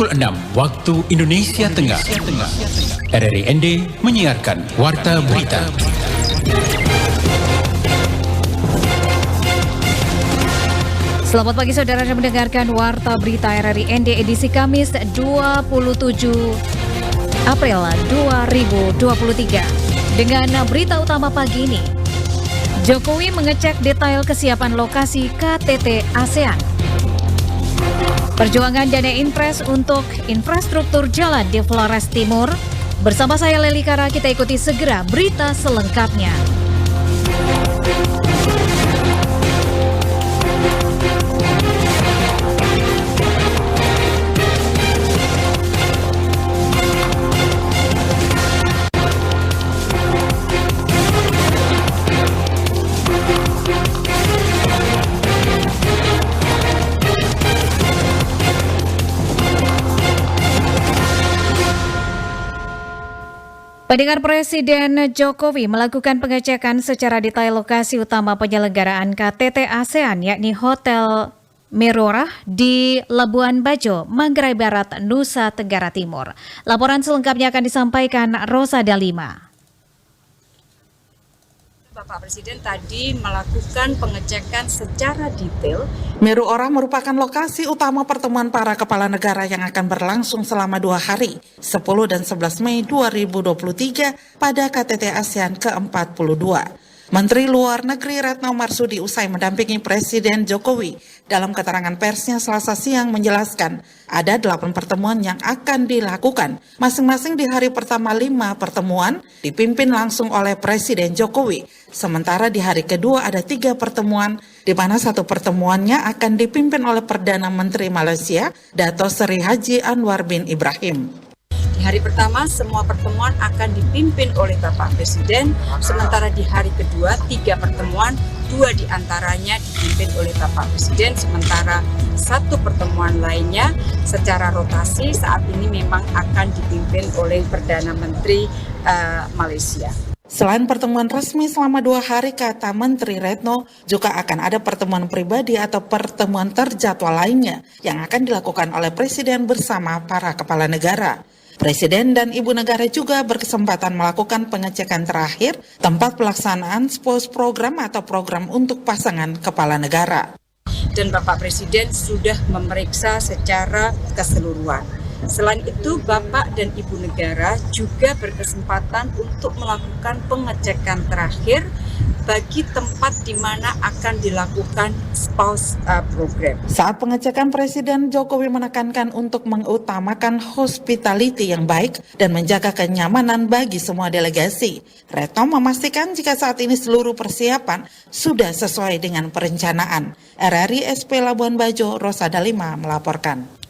pukul 6 waktu Indonesia Tengah. RRI ND menyiarkan Warta Berita. Selamat pagi saudara yang mendengarkan Warta Berita RRI ND edisi Kamis 27 April 2023. Dengan berita utama pagi ini, Jokowi mengecek detail kesiapan lokasi KTT ASEAN. Perjuangan dana Impres untuk infrastruktur jalan di Flores Timur. Bersama saya Leli Kara, kita ikuti segera berita selengkapnya. Pendengar, Presiden Jokowi melakukan pengecekan secara detail lokasi utama penyelenggaraan KTT ASEAN, yakni Hotel Merorah di Labuan Bajo, Manggarai Barat, Nusa Tenggara Timur. Laporan selengkapnya akan disampaikan Rosa Dalima. Bapak Presiden tadi melakukan pengecekan secara detail. Merorah merupakan lokasi utama pertemuan para kepala negara yang akan berlangsung selama 2 hari, 10 dan 11 Mei 2023 pada KTT ASEAN ke-42. Menteri Luar Negeri Retno Marsudi usai mendampingi Presiden Jokowi dalam keterangan persnya Selasa siang menjelaskan ada 8 pertemuan yang akan dilakukan. Masing-masing di hari pertama 5 pertemuan dipimpin langsung oleh Presiden Jokowi. Sementara di hari kedua ada 3 pertemuan, di mana 1 pertemuannya akan dipimpin oleh Perdana Menteri Malaysia, Dato' Seri Haji Anwar bin Ibrahim. Di hari pertama semua pertemuan akan dipimpin oleh Bapak Presiden, sementara di hari kedua 3 pertemuan, 2 diantaranya dipimpin oleh Bapak Presiden, sementara 1 pertemuan lainnya secara rotasi saat ini memang akan dipimpin oleh Perdana Menteri Malaysia. Selain pertemuan resmi selama 2 hari, kata Menteri Retno, juga akan ada pertemuan pribadi atau pertemuan terjadwal lainnya yang akan dilakukan oleh Presiden bersama para kepala negara. Presiden dan Ibu Negara juga berkesempatan melakukan pengecekan terakhir tempat pelaksanaan SPOS program atau program untuk pasangan kepala negara. Dan Bapak Presiden sudah memeriksa secara keseluruhan. Selain itu, Bapak dan Ibu Negara juga berkesempatan untuk melakukan pengecekan terakhir bagi tempat di mana akan dilakukan SPOS program. Saat pengecekan, Presiden Jokowi menekankan untuk mengutamakan hospitality yang baik dan menjaga kenyamanan bagi semua delegasi. Retno memastikan jika saat ini seluruh persiapan sudah sesuai dengan perencanaan. RRI SP Labuan Bajo, Rosa Dalima melaporkan.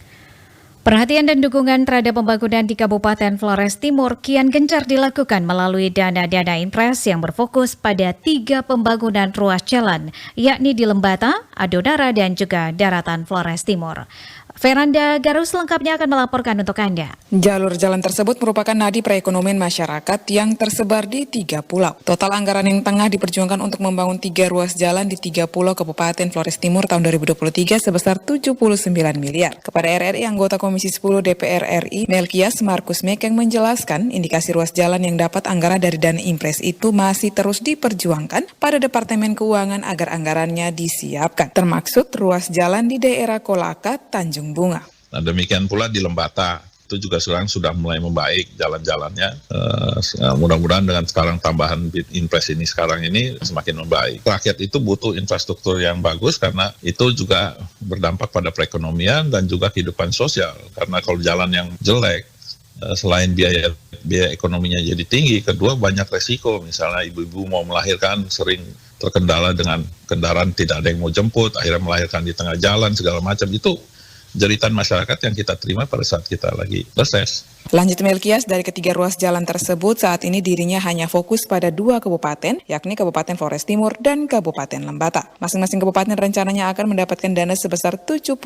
Perhatian dan dukungan terhadap pembangunan di Kabupaten Flores Timur kian gencar dilakukan melalui dana-dana Impres yang berfokus pada 3 pembangunan ruas jalan, yakni di Lembata, Adonara, dan juga Daratan Flores Timur. Veranda Garus lengkapnya akan melaporkan untuk Anda. Jalur jalan tersebut merupakan nadi perekonomian masyarakat yang tersebar di 3 pulau. Total anggaran yang tengah diperjuangkan untuk membangun 3 ruas jalan di 3 pulau Kabupaten Flores Timur tahun 2023 sebesar 79 miliar. Kepada RRI, anggota Komisi 10 DPR RI, Melkias Markus Mekeng menjelaskan indikasi ruas jalan yang dapat anggaran dari dana Impres itu masih terus diperjuangkan pada Departemen Keuangan agar anggarannya disiapkan. Termaksud ruas jalan di daerah Kolaka, Tanjung Bunga. Nah, demikian pula di Lembata, itu juga sekarang sudah mulai membaik jalan-jalannya. Mudah-mudahan dengan sekarang tambahan Impres ini sekarang ini semakin membaik. Rakyat itu butuh infrastruktur yang bagus karena itu juga berdampak pada perekonomian dan juga kehidupan sosial. Karena kalau jalan yang jelek, selain biaya ekonominya jadi tinggi, kedua banyak resiko. Misalnya ibu-ibu mau melahirkan sering terkendala dengan kendaraan tidak ada yang mau jemput, akhirnya melahirkan di tengah jalan segala macam. Itu jeritan masyarakat yang kita terima pada saat kita lagi reses. Lanjut Melkias, dari ketiga ruas jalan tersebut saat ini dirinya hanya fokus pada 2 kabupaten, yakni Kabupaten Flores Timur dan Kabupaten Lembata. Masing-masing kabupaten rencananya akan mendapatkan dana sebesar 79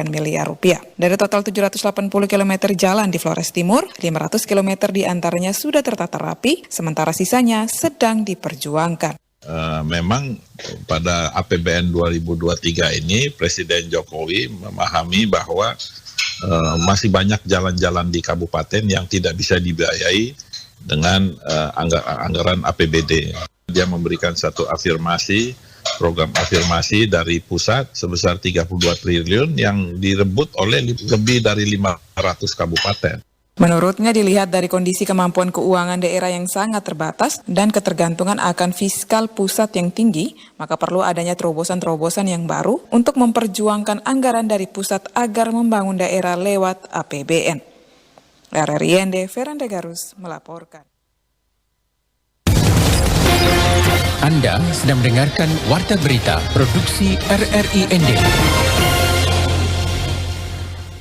miliar rupiah. Dari total 780 km jalan di Flores Timur, 500 km diantaranya sudah tertata rapi, sementara sisanya sedang diperjuangkan. Memang pada APBN 2023 ini Presiden Jokowi memahami bahwa masih banyak jalan-jalan di kabupaten yang tidak bisa dibiayai dengan anggaran APBD. Dia memberikan satu program afirmasi dari pusat sebesar 32 triliun yang direbut oleh lebih dari 500 kabupaten. Menurutnya dilihat dari kondisi kemampuan keuangan daerah yang sangat terbatas dan ketergantungan akan fiskal pusat yang tinggi, maka perlu adanya terobosan-terobosan yang baru untuk memperjuangkan anggaran dari pusat agar membangun daerah lewat APBN. RRI ND, Veranda Garus melaporkan. Anda sedang mendengarkan Warta Berita Produksi RRI ND.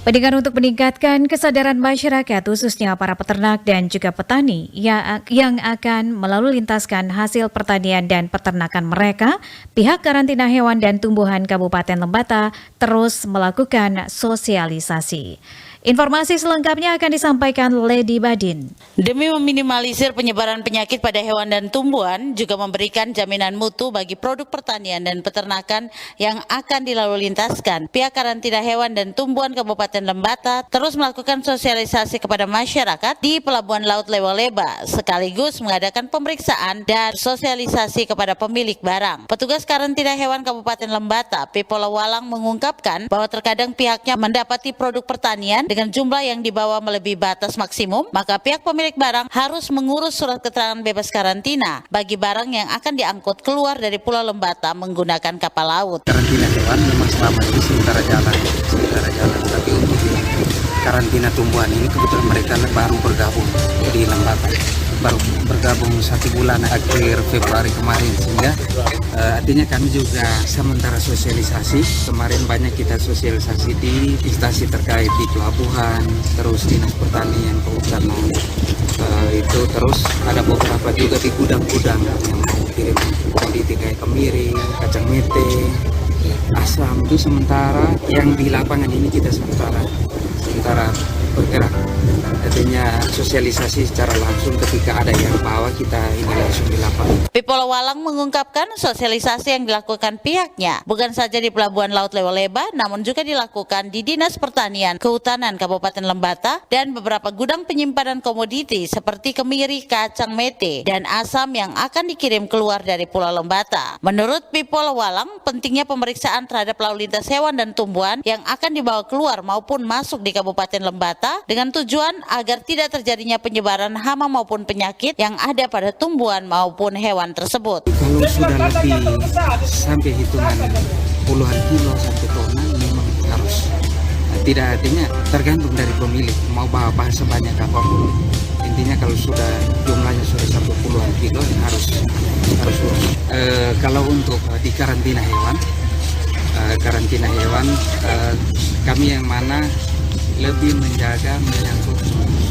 Pendidikan untuk meningkatkan kesadaran masyarakat, khususnya para peternak dan juga petani yang akan melalu lintaskan hasil pertanian dan peternakan mereka, pihak karantina hewan dan tumbuhan Kabupaten Lembata terus melakukan sosialisasi. Informasi selengkapnya akan disampaikan Lady Badin. Demi meminimalisir penyebaran penyakit pada hewan dan tumbuhan, juga memberikan jaminan mutu bagi produk pertanian dan peternakan yang akan dilalu lintaskan, pihak karantina hewan dan tumbuhan Kabupaten Lembata terus melakukan sosialisasi kepada masyarakat di Pelabuhan Laut Lewa-Leba, sekaligus mengadakan pemeriksaan dan sosialisasi kepada pemilik barang. Petugas karantina hewan Kabupaten Lembata, Pipola Walang, mengungkapkan bahwa terkadang pihaknya mendapati produk pertanian dengan jumlah yang dibawa melebihi batas maksimum, maka pihak pemilik barang harus mengurus surat keterangan bebas karantina bagi barang yang akan diangkut keluar dari Pulau Lembata menggunakan kapal laut. Karantina hewan memang selama ini sementara jalan. Tapi untuk karantina tumbuhan ini kebetulan mereka baru bergabung di Lembata. Baru bergabung 1 bulan akhir Februari kemarin, sehingga artinya kami juga sementara sosialisasi. Kemarin banyak kita sosialisasi di instansi terkait di pelabuhan, terus dinas pertanian, kehutanan, itu terus ada beberapa juga di gudang-gudang yang mau kirim komoditi kayak kemiri, kacang mete, asam. Itu sementara yang di lapangan ini kita sementara bergerak. Artinya sosialisasi secara langsung ketika ada yang bawa kita ini langsung di lapangan. Pipola Walang mengungkapkan sosialisasi yang dilakukan pihaknya bukan saja di Pelabuhan Laut Lewa-Leba, namun juga dilakukan di Dinas Pertanian, Kehutanan Kabupaten Lembata dan beberapa gudang penyimpanan komoditi seperti kemiri, kacang mete, dan asam yang akan dikirim keluar dari Pulau Lembata. Menurut Pipola Walang, pentingnya pemeriksaan terhadap lalu lintas hewan dan tumbuhan yang akan dibawa keluar maupun masuk di Kabupaten Lembata dengan tujuan agar tidak terjadinya penyebaran hama maupun penyakit yang ada pada tumbuhan maupun hewan tersebut. Kalau sudah lebih sampai hitungan puluhan kilo sampai tonan memang harus. Tidak, artinya tergantung dari pemilik mau bawa bahan sebanyak apapun. Intinya kalau sudah jumlahnya sudah sampai puluhan kilo harus urus. Kalau untuk di karantina hewan, kami yang mana lebih menjaga menyangkut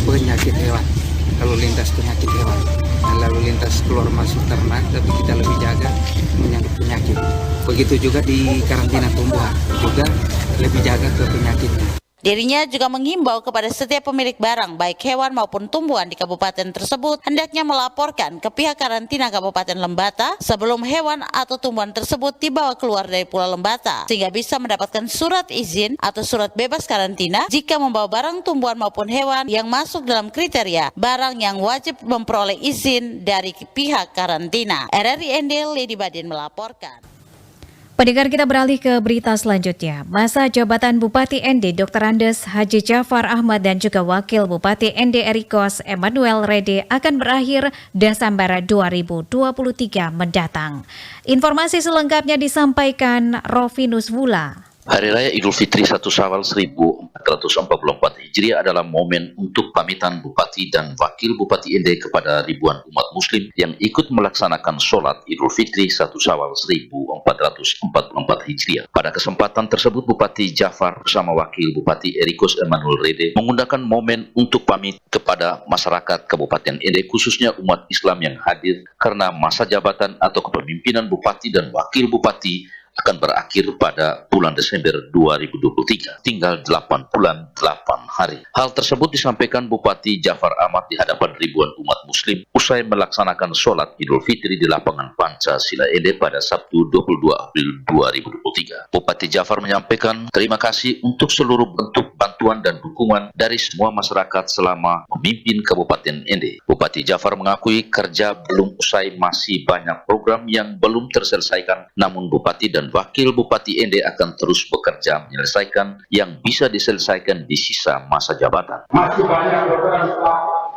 penyakit hewan, lalu lintas penyakit hewan, lalu lintas keluar masuk ternak, tapi kita lebih jaga menyangkut penyakit. Begitu juga di karantina tumbuhan, juga lebih jaga ke penyakitnya. Dirinya juga menghimbau kepada setiap pemilik barang, baik hewan maupun tumbuhan di kabupaten tersebut, hendaknya melaporkan ke pihak karantina Kabupaten Lembata sebelum hewan atau tumbuhan tersebut dibawa keluar dari Pulau Lembata, sehingga bisa mendapatkan surat izin atau surat bebas karantina jika membawa barang tumbuhan maupun hewan yang masuk dalam kriteria barang yang wajib memperoleh izin dari pihak karantina. RRI ND, Lady Badin melaporkan. Pendengar, kita beralih ke berita selanjutnya. Masa jabatan Bupati ND Dr. Andes Haji Jafar Ahmad dan juga Wakil Bupati ND Erikos Emmanuel Rede akan berakhir Desember 2023 mendatang. Informasi selengkapnya disampaikan Rofinus Wula. Hari Raya Idul Fitri 1 Syawal 1444 Hijriah adalah momen untuk pamitan Bupati dan Wakil Bupati ND kepada ribuan umat Muslim yang ikut melaksanakan sholat Idul Fitri 1 Syawal 1444 Hijriah. Pada kesempatan tersebut, Bupati Jafar bersama Wakil Bupati Erikos Emmanuel Rede menggunakan momen untuk pamit kepada masyarakat Kabupaten ND, khususnya umat Islam yang hadir karena masa jabatan atau kepemimpinan Bupati dan Wakil Bupati akan berakhir pada bulan Desember 2023. Tinggal 8 bulan 8 hari. Hal tersebut disampaikan Bupati Jafar Ahmad di hadapan ribuan umat muslim usai melaksanakan sholat Idul Fitri di lapangan Pancasila Ende pada Sabtu 22 April 2023. Bupati Jafar menyampaikan terima kasih untuk seluruh bentuk bantuan dan dukungan dari semua masyarakat selama memimpin Kabupaten Ende. Bupati Jafar mengakui kerja belum usai, masih banyak program yang belum terselesaikan, namun Bupati dan Wakil Bupati Ende akan terus bekerja menyelesaikan yang bisa diselesaikan di sisa masa jabatan. Masih banyak program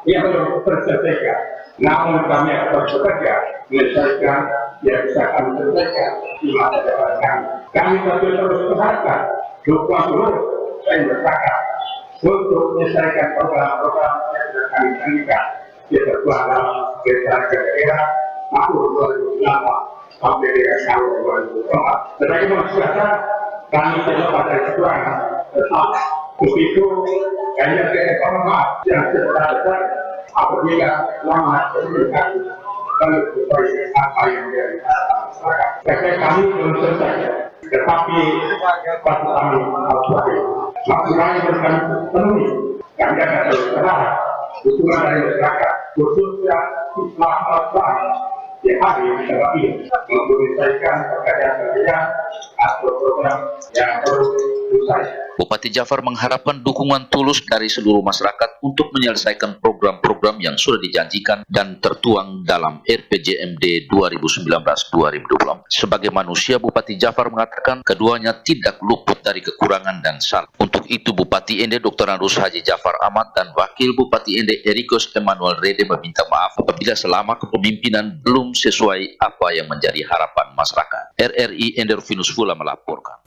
yang belum terselesaikan, namun kami akan bekerja menyelesaikan yang bisa kami selesaikan di masa jabatan kami. Kami terus berharap dukungan seluruh masyarakat untuk menyelesaikan program-program yang sudah kami janjikan di sebuah daerah tahun 2008 sampai dengan tahun 2004. Sebagai masyarakat, kami tidak pada kekurangan, tetap begitu hanya keekonomian yang sebesar-besar apabila lama komunikasi lalu sesuai apa yang menjadi masyarakat. Terkait kami belum selesai, tetapi patut kami melakukan maksimal yang kami penuhi. Kami akan terus berharap dukungan dari masyarakat, khususnya Islam yang hari ini menyelesaikan pekerjaan-pekerjaan atau program yang perlu selesai. Bupati Jafar mengharapkan dukungan tulus dari seluruh masyarakat untuk menyelesaikan program-program yang sudah dijanjikan dan tertuang dalam RPJMD 2019-2024. Sebagai manusia, Bupati Jafar mengatakan keduanya tidak luput dari kekurangan dan salah. Untuk itu, Bupati Ende Dr. Anrus Haji Jafar Ahmad dan Wakil Bupati Ende Erikos Emmanuel Rede meminta maaf apabila selama kepemimpinan belum sesuai apa yang menjadi harapan masyarakat. RRI Ender Finus Fula melaporkan.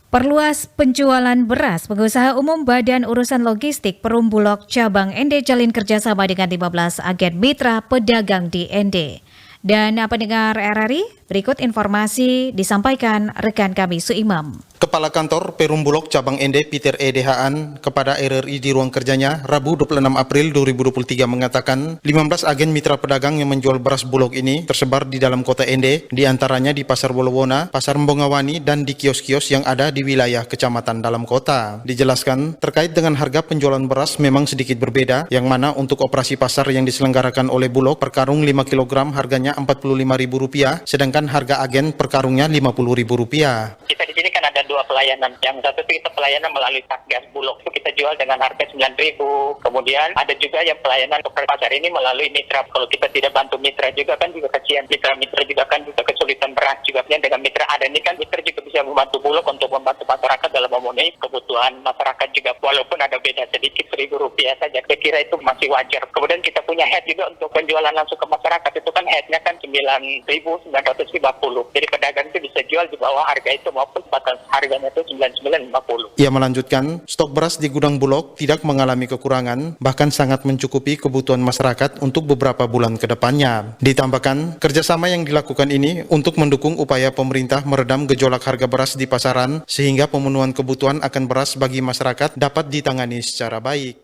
Perluas penjualan beras, Pengusaha Umum Badan Urusan Logistik Perum Bulog Cabang Ende jalin kerjasama dengan 15 agen mitra pedagang di Ende. Dan pendengar RRI, berikut informasi disampaikan rekan kami Suimam. Kepala Kantor Perum Bulog Cabang Ende Peter Edehaan kepada RRI di ruang kerjanya Rabu 26 April 2023 mengatakan 15 agen mitra pedagang yang menjual beras Bulog ini tersebar di dalam kota Ende, di antaranya di Pasar Wolowona, Pasar Mbongawani, dan di kios-kios yang ada di wilayah kecamatan dalam kota. Dijelaskan, terkait dengan harga penjualan beras memang sedikit berbeda, yang mana untuk operasi pasar yang diselenggarakan oleh Bulog per karung 5 kg harganya Rp45.000, sedangkan harga agen per karungnya Rp50.000. Kita di sini kan ada dua pelayanan. Yang satu itu kita pelayanan melalui Satgas Bulog, itu kita jual dengan harga Rp9.000. Kemudian ada juga yang pelayanan untuk pasar ini melalui mitra. Kalau kita tidak bantu mitra juga kan juga kasihan. Mitra juga kan juga kesulitan beras juga. Dengan mitra ada ini kan mitra juga bisa membantu Bulog untuk membantu masyarakat dalam memenuhi kebutuhan masyarakat juga. Walaupun ada beda sedikit Rp1.000 saja. Saya kira itu masih wajar. Kemudian kita punya head juga untuk penjualan langsung ke masyarakat. Itu kan headnya kan Rp9.950. Jadi pedagang itu bisa jual di bawah harga itu maupun batas harganya itu Rp99.50. Ia melanjutkan, stok beras di gudang Bulog tidak mengalami kekurangan, bahkan sangat mencukupi kebutuhan masyarakat untuk beberapa bulan ke depannya. Ditambahkan, kerjasama yang dilakukan ini untuk mendukung upaya pemerintah meredam gejolak harga beras di pasaran, sehingga pemenuhan kebutuhan akan beras bagi masyarakat dapat ditangani secara baik.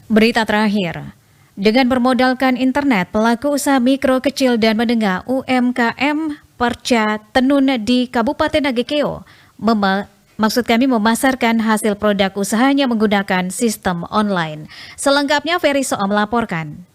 Berita terakhir. Dengan bermodalkan internet, pelaku usaha mikro, kecil, dan menengah UMKM Perca Tenun di Kabupaten Nagekeo memasarkan hasil produk usahanya menggunakan sistem online. Selengkapnya Ferry Soom melaporkan.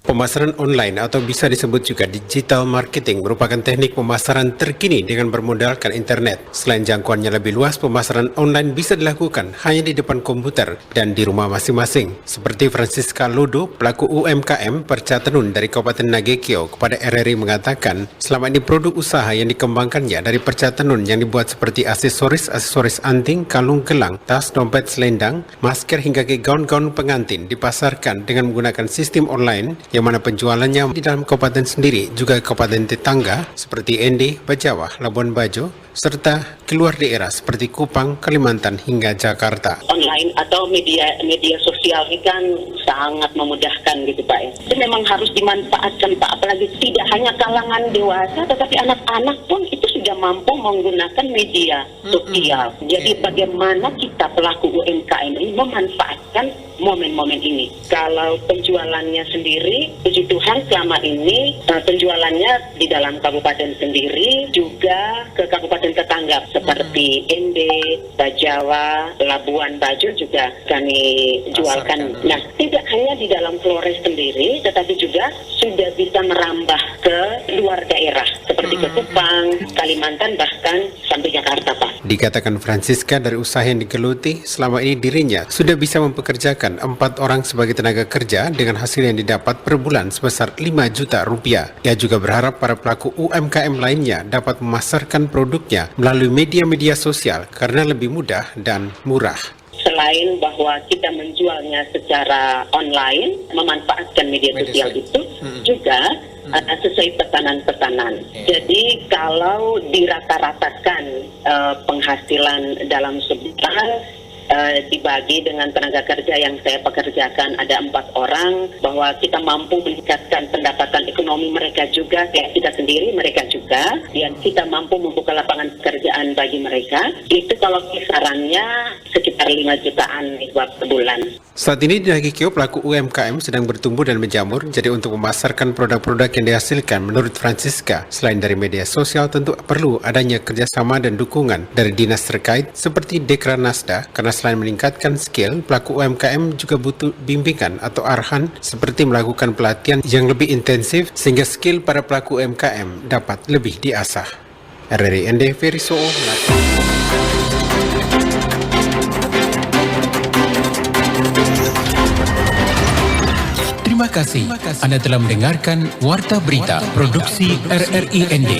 Pemasaran online atau bisa disebut juga digital marketing merupakan teknik pemasaran terkini dengan bermodalkan internet. Selain jangkauannya lebih luas, pemasaran online bisa dilakukan hanya di depan komputer dan di rumah masing-masing. Seperti Francisca Lodo, pelaku UMKM Perca Tenun dari Kabupaten Nagekeo kepada RRI mengatakan, selama ini produk usaha yang dikembangkannya dari perca tenun yang dibuat seperti aksesoris anting, kalung gelang, tas, dompet, selendang, masker hingga ke gaun-gaun pengantin dipasarkan dengan menggunakan sistem online yang mana penjualannya di dalam kabupaten sendiri juga kabupaten tetangga seperti Ende, Bajawah, Labuan Bajo, serta keluar daerah seperti Kupang, Kalimantan hingga Jakarta. Online atau media sosial ini kan sangat memudahkan gitu Pak. Itu memang harus dimanfaatkan Pak, apalagi tidak hanya kalangan dewasa tetapi anak-anak pun itu sudah mampu menggunakan media sosial. Jadi bagaimana kita pelaku UMKM ini memanfaatkan momen-momen ini. Kalau penjualannya sendiri, puji Tuhan selama ini penjualannya di dalam kabupaten sendiri, juga ke kabupaten tetangga seperti Ende, Bajawa, Labuan Bajo juga kami jualkan. Nah, tidak hanya di dalam Flores sendiri, tetapi juga sudah bisa merambah ke luar daerah seperti ke Kupang, Kalimantan, bahkan sampai Jakarta, Pak. Dikatakan Francisca dari usaha yang digeluti, selama ini dirinya sudah bisa mempekerjakan 4 orang sebagai tenaga kerja dengan hasil yang didapat per bulan sebesar 5 juta rupiah. Ia juga berharap para pelaku UMKM lainnya dapat memasarkan produknya melalui media-media sosial karena lebih mudah dan murah. Selain bahwa kita menjualnya secara online, memanfaatkan media sosial itu juga sesuai pesanan-pesanan. Jadi kalau dirata-ratakan penghasilan dalam sebulan dibagi dengan tenaga kerja yang saya pekerjakan ada 4 orang, bahwa kita mampu meningkatkan pendapatan ekonomi mereka juga, kayak kita sendiri, mereka juga, dan kita mampu membuka lapangan pekerjaan bagi mereka, itu kalau kisarannya sekitar 5 jutaan per bulan. Saat ini di Nagikio, pelaku UMKM sedang bertumbuh dan menjamur, jadi untuk memasarkan produk-produk yang dihasilkan, menurut Francisca, selain dari media sosial, tentu perlu adanya kerjasama dan dukungan dari dinas terkait seperti Dekranasda, karena selain meningkatkan skill, pelaku UMKM juga butuh bimbingan atau arahan seperti melakukan pelatihan yang lebih intensif sehingga skill para pelaku UMKM dapat lebih diasah. RRI ND Ferisoo melaporkan. Terima kasih Anda telah mendengarkan Warta Berita Produksi RRI ND.